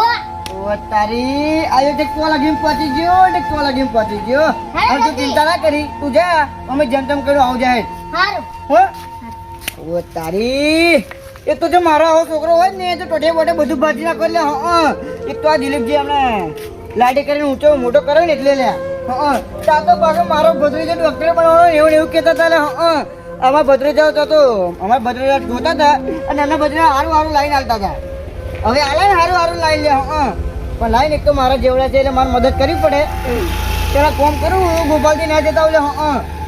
Speaker 7: ઓ તારી આયો ટેક તો લાગીને પહોંચી ગયો ટેક તો લાગીને પહોંચી ગયો હવે તું ચિંતા ના કરી તું જા અમે જેમ તેમ કર્યું આવ જાય
Speaker 2: હારું
Speaker 7: હો ઓ તારી એક તો જો મારો આવો છોકરો હોય ને તો ટોટે બોટે બધું ભાજી નાખો એટલે એક તો આ દિલીપજી અમને લાડી કરીને ઊંચો મોટો કરે ને એટલે લે તા તો પાછો મારો ભત્રીજો ડોક્ટર બનવાનો એવું ને એવું કહેતા હતા લે અમારા ભત્રીજા તો અમારા ભત્રીજા જોતા હતા અને એના ભત્રીજા હારું હારું લાઈન હાલતા હતા હવે આલે ને હારું હારું લાઈન લે પણ લાઈન એક તો મારા જેવડા છે એટલે મારે મદદ કરવી પડે પેલા કોમ કરું ગોપાલજી ના જતા હોય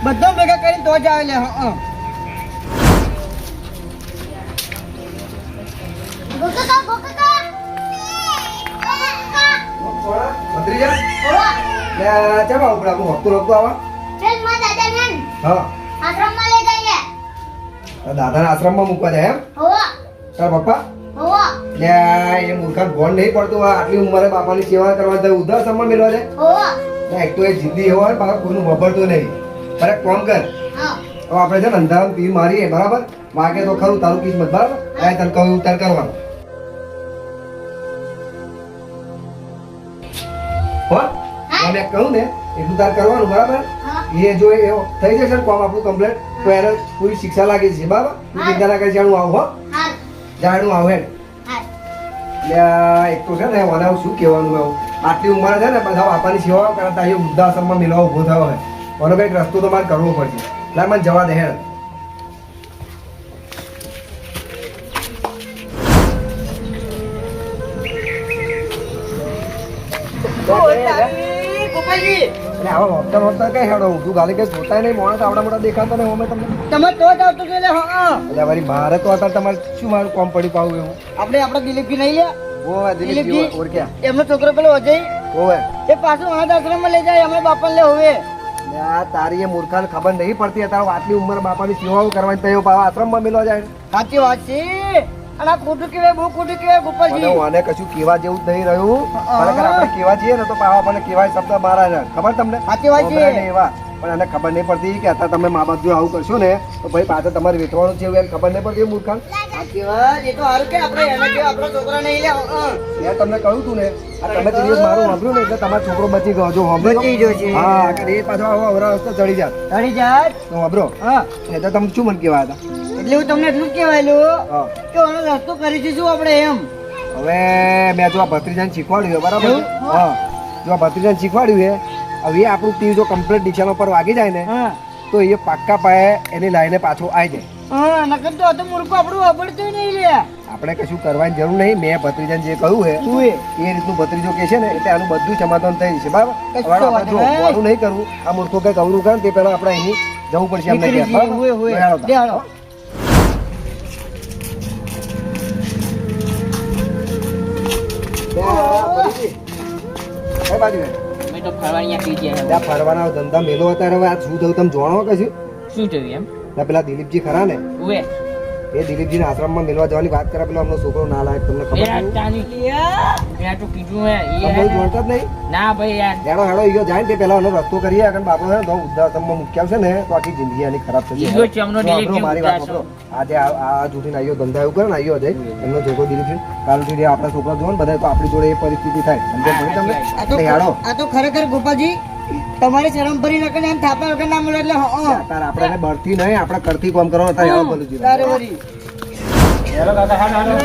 Speaker 7: બધા ભેગા કરીને તો જ આવે લે
Speaker 2: ગોકકા ગોકકા
Speaker 4: ભત્રીજા
Speaker 2: હોવા
Speaker 4: લે ચાલ આવું આપણે હપ્તું લખતું આવા
Speaker 2: ફેર માં દાદા ને
Speaker 4: હા
Speaker 2: આશ્રમમાં લઈ ગઈ
Speaker 4: તારા દાદાના આશ્રમમાં મૂકવા જાય એમ
Speaker 2: હોવા
Speaker 4: તારા પપ્પા
Speaker 2: હોવા
Speaker 4: લે એ મૂર્ખાન ભોન નહીં પડતું આ આટલી ઉંમરે બાપાની સેવા કરવા જાય ઉદ્ધાશ્રમમાં મેળવા જાય
Speaker 2: હોવા
Speaker 4: એક તો એ જિદ્દી હોય પાછા કોઈનું વભરતું નહીં અરે કોમ કર
Speaker 2: હા
Speaker 4: હવે આપણે છે ને અંધારામાં તીર મારીએ બરાબર વાગે તો ખરું તારું કિસ્મત બરાબર આ તને કહ્યું ઉતાર કરવાનું હો મેં કહ્યું ને એટલું તાર કરવાનું બરાબર
Speaker 2: હા
Speaker 4: એ જો એ થઈ જશે ને કોમ આપણું કમ્પ્લીટ તો એને પૂરી શિક્ષા લાગી છે બરાબર તું ચિંતા ના કરી જાણું આવું હો
Speaker 2: હારું
Speaker 4: જાણું આવું હેડ
Speaker 2: હારું
Speaker 4: એટલે એક તો છે ને મને શું કહેવાનું આવું આટલી ઉંમરે છે ને બધા બાપાની સેવા કરતા એ વૃદ્ધાશ્રમમાં મેળવા ઊભો થયો હોય મને કંઈક રસ્તો તો મારે કરવો પડશે એટલે મને જવા દે હેડ
Speaker 7: ગોપાલજી
Speaker 4: એટલે આવા વખતા વખતા કઈ હેડો ઊંધું ગાલી કઈ જોતાય નહીં માણસ આવડા મોટા દેખાતો નહીં અમે તમને
Speaker 7: તમે તો જ આવતો છો એટલે
Speaker 4: એટલે વળી મારે તો અત્યારે તમારે શું મારું કોમ પડી પાવું એવું
Speaker 7: આપણે આપણા દિલીપજી નહીં લે
Speaker 4: ઓવે દિલીપજી ઓળખ્યા
Speaker 7: એમનો છોકરો પેલો અજય
Speaker 4: ઓવે
Speaker 7: એ પાછું અનાથ આશ્રમમાં લઈ જાય અમે બાપા લે હવે
Speaker 4: આ તારી એ મૂર્ખાને ખબર નહીં પડતી અત્યારે આટલી ઉંમર બાપાની સેવાઓ કરવાની તૈયો પાવા આશ્રમમાં મેળવા જાય
Speaker 7: સાચી વાત છે અને આ ખોટું કહેવાય બહુ ખોટું કહેવાય
Speaker 4: મને
Speaker 7: ગોપાલજી
Speaker 4: આને કશું કેવા જેવું જ નહીં રહ્યું ખરેખર આપણે કેવા છીએ ને તો પાવા આપણને કેવાય શબ્દ મારા છે ખબર તમને
Speaker 7: સાચી વાત છે.
Speaker 4: ગોબરાને એવા પણ એને ખબર નહીં પડતી કે અત્યારે તમે મા બાપ જો આવું કરશો ને તો ભાઈ પાછળ તમારે વેઠવાનું છે એવું એને ખબર નહીં પડતી એ મૂર્ખાન
Speaker 7: સાચી વાત એ તો સારું કે આપણે એને જે આપણો છોકરા નહીં લે
Speaker 4: મેં તમને કહ્યું તું ને આ તમે તે દિવસ મારું સાંભળ્યું ને એટલે તમારો છોકરો બચી ગયો જો સાંભળ્યો?
Speaker 7: બચી ગયો છે.
Speaker 4: હા કે એ પાછો આવો અવરા રસ્તે ચડી જાત
Speaker 7: ધણી જાત
Speaker 4: તો સાંભળો
Speaker 7: હા
Speaker 4: એ તો તમે શું મને કહેવા હતા
Speaker 7: એટલે હું તમને એટલું જ કહેવાયેલું
Speaker 4: હા
Speaker 7: કે આનો રસ્તો કરીશું શું આપણે એમ
Speaker 4: હવે મેં જો આ ભત્રીજાને શીખવાડ્યું છે, બરાબર છે?
Speaker 7: એવું?
Speaker 4: હા જો આ ભત્રીજાને શીખવાડ્યું છે હવે એ આપણું તીર જો કમ્પ્લીટ દિશાનો પર વાગી જાય ને
Speaker 7: હા
Speaker 4: તો એ પાક્કા પાયે એની લાઈને પાછો આવી જાય
Speaker 7: હા નકર તો આ તો મૂર્ખો આપણું વાપરતું નહીં લે
Speaker 4: આપણે કશું કરવાની જરૂર નહીં મેં ભત્રીજાને જે કહ્યું છે
Speaker 7: તું એ
Speaker 4: એ રીતનું ભત્રીજો કે છે ને એટલે આનું બધું સમાધાન થઈ જશે બરાબર
Speaker 7: કશો
Speaker 4: હવે આપણે જો
Speaker 7: વાંધો નહીં.
Speaker 4: મોડું નહીં કરવું આ મૂર્ખો કઈ કવરું કરે ને તે પહેલા આપણે અહીં જવું પડશે એમને
Speaker 7: નીકળી
Speaker 4: ઘેર,
Speaker 7: જઈએ,
Speaker 4: બરાબર?
Speaker 7: હોય, હોય.
Speaker 4: તો હેડો
Speaker 7: લે,
Speaker 4: તાર.
Speaker 7: હાલો.
Speaker 4: કઈ બાજુ છે?
Speaker 5: અમે તો ફરવા અહીંયા પી ગયા
Speaker 4: ત્યાં ફરવાના ધંધા મેલો અત્યારે હવે આ શું થયું તમે જાણો કે શું
Speaker 5: શું થયું એમ
Speaker 4: ના પેલા દિલીપજી ખરા ને
Speaker 5: ઉવે
Speaker 4: એ દિલીપજીના આશ્રમમાં મેળવા જવાની વાત કરે પેલો અમનો છોકરો ના લાયક તમને ખબર
Speaker 5: યાર
Speaker 4: છે?
Speaker 5: તાની મેં તો કીધું હે
Speaker 4: તમે બહુ જોડતા જ નહીં
Speaker 5: ના ભાઈ યાર
Speaker 4: હેડો હેડો ઈયો જાય ને તે પહેલા એનો રસ્તો કરીએ કારણ બાપડો છે ને તો વૃદ્ધાશ્રમમાં મૂકી આવશે ને તો આખી જિંદગી એની ખરાબ થશે
Speaker 5: ઈગો ચમનો
Speaker 4: તો આપણો
Speaker 5: દિલીપજી
Speaker 4: મારી વાત
Speaker 5: વૃદ્ધાશ્રમ.
Speaker 4: સાંભળો. આજે આ જૂઠીને આયો ધંધા એવું કરે ને આયો જાય એમનો છોકરો દિલીપજી કાલથી આપણા છોકરા જોવો ને બધા તો આપણી જોડે એ પરિસ્થિતિ થાય સમજણ પડી તમને
Speaker 7: આ તો
Speaker 4: એટલે હેડો
Speaker 7: આ તો ખરેખર ગોપાલજી તમારે શરમ ભરી નકર એમ થાપા વગર ના મળે એટલે
Speaker 4: અત્યારે આપણે એને બળથી નહીં આપણે કરથી કામ કરવાનું થાય હેડો ભલું જીવન.
Speaker 7: તારે વળી
Speaker 3: હેલો કાકા હાલો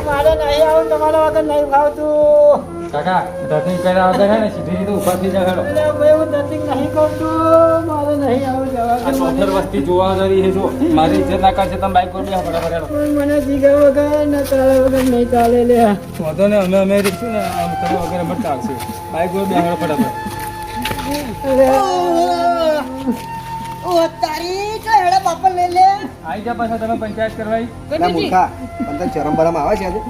Speaker 1: મારે નહીં આવું તમારા વગર નહીં ફાવતું.
Speaker 3: કાકા ધતિંગ કર્યા વગર હે ને સીધી સીધું ઉભા થઈ જાય હેલો
Speaker 1: એટલે ભાઈ હું ધતિંગ નહીં કરતું. મારે નહીં આવું જવા
Speaker 3: આ
Speaker 1: દે મને.
Speaker 3: ચોથર વસ્તી જોવા જરી છે જો મારી ઇજ્જત ના કરશે તમે બાઈક પર બેહો ફટાફટ હેલો
Speaker 1: મને જીગા વગર ને તારા વગર નહીં ચાલે લે.
Speaker 3: વાંધો ને અમે રહીશું ને આમ તમે વગર અમે ચાલશે બાઈક પર બેહો ફટાફટ
Speaker 7: ઓ તારી તો હેડા બાપા લઈ લે
Speaker 3: આવી જા પાછા તમે પંચાયત કરવાઈ
Speaker 4: એટલે મૂર્ખા પણ તને શરમ બરમ આવે છે આજે?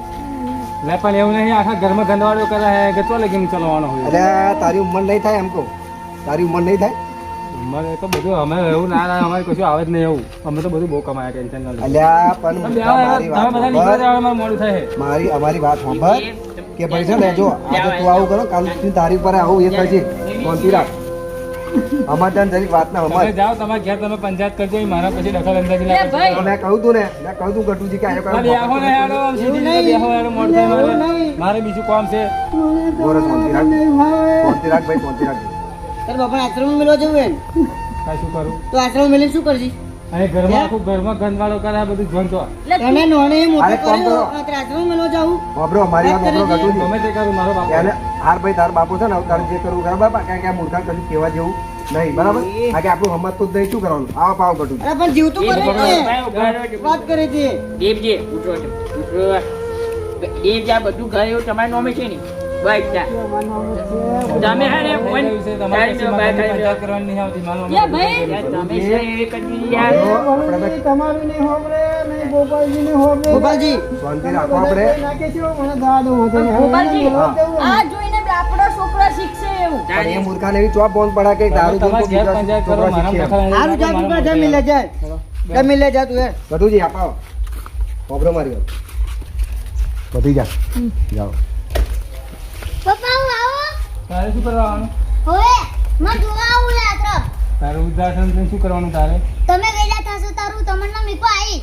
Speaker 3: લે પણ એવું નહીં આખા ઘરમાં ગંદવાડો કરે હે કે ચો લગીને ચલાવવાનો હોય
Speaker 4: અરે તારી ઉંમર નહીં થાય એમ કહું, તારી ઉંમર નહીં થાય.
Speaker 3: અમારે તો બધું અમે એવું ના અમારે કશું આવે જ નહીં એવું અમે તો બધું બહુ કમાયા ટેન્શન ના લો
Speaker 4: અલ્યા પણ મારી વાત
Speaker 3: તમે બધા નીકળવા
Speaker 4: સાંભળ.
Speaker 3: જવામાં મોડું થાય
Speaker 4: અમારી વાત સાંભળ કે ભાઈ છે ને જો આજે તું આવું કરો કાલ તારી પર આવું એ કરજે શાંતિ રાખ. અમારે ત્યાં જરીક વાત ના
Speaker 3: તમે
Speaker 4: સમજ.
Speaker 3: જાઓ તમારા ઘેર તમે પંચાયત કરજો મારા પછી દખલ અંદાજી
Speaker 6: લે ભાઈ.
Speaker 4: તો મેં કહ્યું તું ને મેં કહ્યું તું ગટુજી કે આયો
Speaker 3: બેહો ને હેડો આમ સીધી રીતે બેહો હેડો મોડું થાય મારે બીજું કામ છે
Speaker 4: બોલો શાંતિ રાખ, શાંતિ રાખ ભાઈ, શાંતિ રાખ.
Speaker 7: તારે બાપા આશ્રમ મેળવા જવું હોય ને
Speaker 3: કાંઈ શું કરું
Speaker 7: તો આશ્રમ મેળવીને શું કરજી
Speaker 3: અને ઘરમાં આખું ઘરમાં ગંદવાડો કરે આ બધું જોન તો
Speaker 7: તને નોને મોટું
Speaker 4: અરે કોમ
Speaker 7: કર્યું
Speaker 4: કરો.
Speaker 7: તારે આશ્રમ મેળવા જાવું
Speaker 4: વાપરો અમારી વાત વાપરો ગટુજી.
Speaker 3: ગમે તે કરું મારો બાપ
Speaker 4: એને હાર ભાઈ તાર બાપુ છે ને તારે જે કરવું કરે બાપા કારણ કે આ મૂર્ખા કશું કહેવા જેવું નહીં બરાબર. આ કે આપણું હમત તો જ નહીં, શું કરવાનું? આવો પાવો ગટુજી.
Speaker 7: અરે પણ જીવતું કરે ને વાત કરે છે
Speaker 5: દેવજી ઉઠો છો, ઉઠો. દેવજી આ બધું ઘર એવું તમારી નોમે છે ને બસ જા. તમે હે ને ફોન
Speaker 3: તમારે
Speaker 5: તારી મેં બાય
Speaker 3: પંચાયત
Speaker 5: કરી
Speaker 3: કરવાની નહીં આવતી માનો
Speaker 6: લે ભાઈ.
Speaker 5: યાર, તમે છે એ કરી યાર
Speaker 1: વરુણજી તમારું નહીં હોબળે, નહીં ગોપાલજી નહીં હોબળે.
Speaker 7: ગોપાલજી
Speaker 4: શાંતિ રાખો આપણે.
Speaker 1: નાખે છે, મને જવા દો, વાંધો નહીં. હવે
Speaker 6: ગોપાલજી,
Speaker 1: મને બોલવા દેવું
Speaker 6: આ
Speaker 1: નહીં.
Speaker 6: જોઈને આપણો છોકરો શીખશે એવું.
Speaker 4: પણ એ મૂર્ખાને એવી ચોપ બોન પડા કે દારૂ
Speaker 3: તમારા
Speaker 4: પીને
Speaker 3: ઘેર
Speaker 4: તો
Speaker 3: પંચાયત કરો
Speaker 4: છોકરા
Speaker 3: મારા
Speaker 4: શીખે.
Speaker 3: દખલ
Speaker 7: સારું જા તું જા મિલે જા જા મિલે જા તું એ
Speaker 4: ગટુજી આપાવો વાપરો મારી વાત. વધી જા જાઓ.
Speaker 2: પપ્પા હું આવો
Speaker 3: તારે શું કરવાનું
Speaker 2: હવે મને જોવા આવું લે આત્ર
Speaker 3: તારે ઉદાસન શું કરવાનું તારે
Speaker 2: તમે ગયેલા થશો તારું તમને મીકો આવી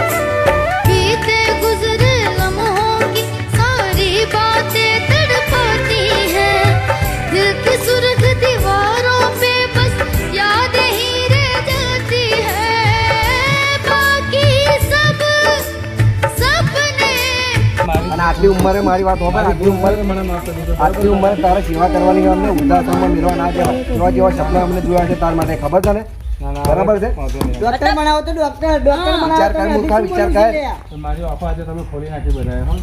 Speaker 8: बीते गुजरे लम्हों की सारी बातें तड़पाती हैं दिल की सुर्ख दीवारों पे बस यादें ही रह जाती हैं बाकी सब सपने
Speaker 4: અને આટલી ઉંમરે મારી વાત હોભળ. આટલી ઉંમરે
Speaker 3: મને માફ કરી દો
Speaker 4: આટલી ઉંમરે તારે સેવા કરવાની અમને વૃદ્ધાશ્રમમાં મિલવા ના જવાય. એવા જેવા સપના અમને જોયા છે તાર માટે ખબર છે ને?
Speaker 3: ના, ના,
Speaker 4: બરાબર છે?
Speaker 3: વાંધો નહીં.
Speaker 7: ડોક્ટર બનાવો તો ડોક્ટર બનાવો
Speaker 4: વિચાર કર, મૂર્ખા, વિચાર કર.
Speaker 3: તો મારી ઓફર આજે તમે ખોલી નાખી બધાએ હો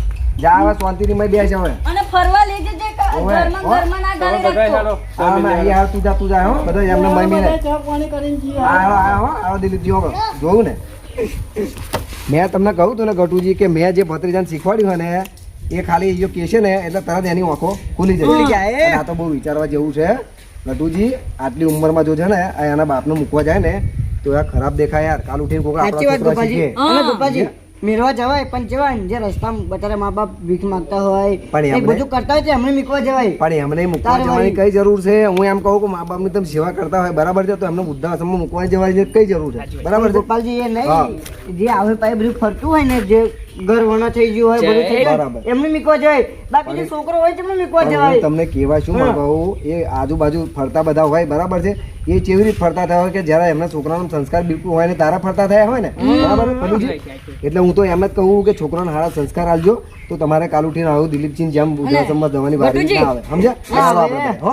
Speaker 4: જા હવે શાંતિથી મય બેસ હવે.
Speaker 6: અને ફરવા લઈ જજે
Speaker 4: ઓવે,
Speaker 6: ઘરમાં ના
Speaker 3: તમે
Speaker 6: ગાળી
Speaker 3: બધાએ
Speaker 6: રાખતો.
Speaker 3: ચાલો
Speaker 4: હા મેં અહીંયા તું જા હો. બધા એમને મય મિલે.
Speaker 1: ચા પાણી કરીને જઈએ.
Speaker 4: આવો દિલીપજી હો. જોયું ને મેં તમને કહું તું ને ગટુજી કે મેં જે ભત્રીજાને શીખવાડ્યું હોય ને એ ખાલી એ કે છે ને એટલે તરત એની આંખો ખુલી
Speaker 7: ખુલી
Speaker 4: જાય.
Speaker 7: જાય.
Speaker 4: અને આ તો બહુ વિચારવા જેવું છે ગટુજી. આટલી ઉંમરમાં જો છે ને આ એના બાપને મૂકવા જાય ને તો આ ખરાબ દેખાય યાર. કાલ ઉઠીને કોક
Speaker 7: સાચી વાત
Speaker 4: આપણા છોકરા
Speaker 7: ગોપાલજી
Speaker 4: શીખે.
Speaker 7: અને ગોપાલજી મેળવા જવાય પણ જવાય ને જે રસ્તામાં બચારા મા બાપ ભીખ માંગતા હોય
Speaker 4: પણ
Speaker 7: એ
Speaker 4: એમને-
Speaker 7: બધું કરતા હોય તો એમને મીકવા જવાય
Speaker 4: પણ એમને મૂકવા
Speaker 7: તારે
Speaker 4: જવાની
Speaker 7: વળી.
Speaker 4: કઈ જરૂર છે? હું એમ કહું કે મા બાપની તમે સેવા કરતા હોય બરાબર છે તો એમને વૃદ્ધાશ્રમમાં મૂકવા જવાની કઈ જરૂર છે? બરાબર છે?
Speaker 7: ગોપાલજી એ
Speaker 4: હા.
Speaker 7: નહીં જે આવે પાછું બધું ફરતું હોય ને જે ઘર વણો થઈ ગયું હોય બધું થઈ જાય
Speaker 4: બરાબર.
Speaker 7: એમને મીકવા જવાય બાકી જે છોકરો હોય તેમને મીકવા
Speaker 4: પણ હું
Speaker 7: જવાય
Speaker 4: તમને કહેવા શું
Speaker 7: હા.
Speaker 4: માંગુ એ આજુબાજુ ફરતા બધા હોય બરાબર છે એ કેવી રીતે ફરતા થયા હોય કે જ્યારે એમના છોકરાનો સંસ્કાર બિલકુલ હોય ને તારા ફરતા થયા હોય ને બરાબર પલુજી? એટલે હું તો એમ જ કહું કે છોકરાને સારા સંસ્કાર આલજો તો તમારે કાલ ઉઠીને આવું દિલીપજી જેમ વૃદ્ધાશ્રમમાં જવાની વારી ના આવે. સમજ્યા? ચાલો આપણે હો.